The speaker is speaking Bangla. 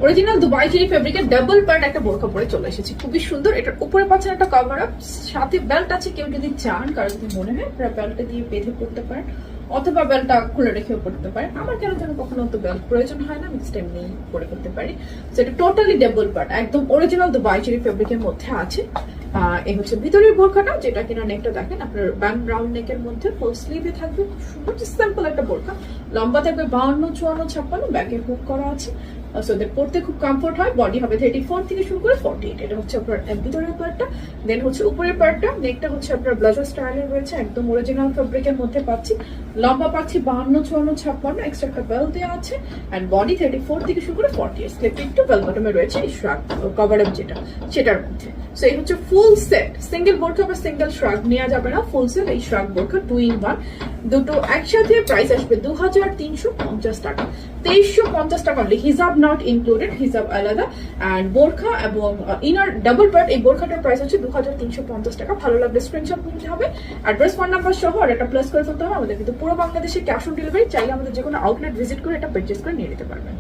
অরিজিনাল দুবাই চেরি ফেব্রিকের ডাবল প্যান্ট একটা বোরখা পরে চলে এসেছি, খুবই সুন্দর। এটার উপরে পাচ্ছেন একটা কভার আপ, সাথে বেল্ট আছে। কেউ যদি চান, কারো যদি মনে হয় বেল্টটা দিয়ে বেঁধে পড়তে পারেন, অথবা বেল্টটা খুলে রেখেও পড়তে পারেন। আমার কেন যেন কখনো তো বেল্ট প্রয়োজন হয় না, নেক্সট টাইম নিয়ে পরে করতে পারি। তো এটা টোটালি ডাবল প্যান্ট, একদম অরিজিনাল দুবাই চেরি ফেব্রিকের মধ্যে আছে। এই হচ্ছে ভিতরের বোরখাটা, যেটা কিনা নেকটা দেখেন আপনার ব্যান্ড রাউন্ড নেকের মধ্যে, ফুল স্লিভে থাকবে, খুব সুন্দর সিম্পল একটা বোরখা। লম্বা থাকবে 52, 54, 56, ব্যাকে হুক করা আছে। সো ওদের পড়তে খুব কমফোর্ট হয়। বডি হবে 34 থেকে শুরু করে 48। এটা হচ্ছে আপনার ভিতরের পার্টটা। দেন হচ্ছে উপরের পার্টটা, নেকটা হচ্ছে আপনার ব্লাজার স্টাইলের রয়েছে, একদম অরিজিনাল ফেব্রিকের মধ্যে পাচ্ছি। লম্বা পাচ্ছি 52, 54, 56, এক্সট্রা একটা বেল্ট দেওয়া আছে। অ্যান্ড বডি 34 থেকে শুরু করে 48। স্লিপে একটু বেল বটমে রয়েছে এই শ্রাগ কভার আপ যেটা, সেটার মধ্যে। সো এই হচ্ছে ফুল সেট। সিঙ্গেল বোরখা বা সিঙ্গেল শ্রাগ নেওয়া যাবে না, ফুল সেট এই শ্রাগ বোরখা 2 in 1 দুটো একসাথে প্রাইস আসবে 2350 টাকা। 2350 টাকা অনলি, হিজাব নট ইনক্লুডেড, হিজাব আলাদা। অ্যান্ড বোরখা এবং ইনার ডাবল পার্ট, এই বোরখাটার প্রাইস হচ্ছে 2350 টাকা। ভালো লাগলে স্ক্রিনশট নিতে হবে, অ্যাড্রেস, ফোন নাম্বার সহ, আর একটা প্লাস করে ফেলতে হবে। আমাদের কিন্তু পুরো বাংলাদেশে ক্যাশ অন ডেলিভারি, চাইলে আমাদের যে কোনো আউটলেট ভিজিট করে এটা পারচেজ করে নিয়ে নিতে পারবেন।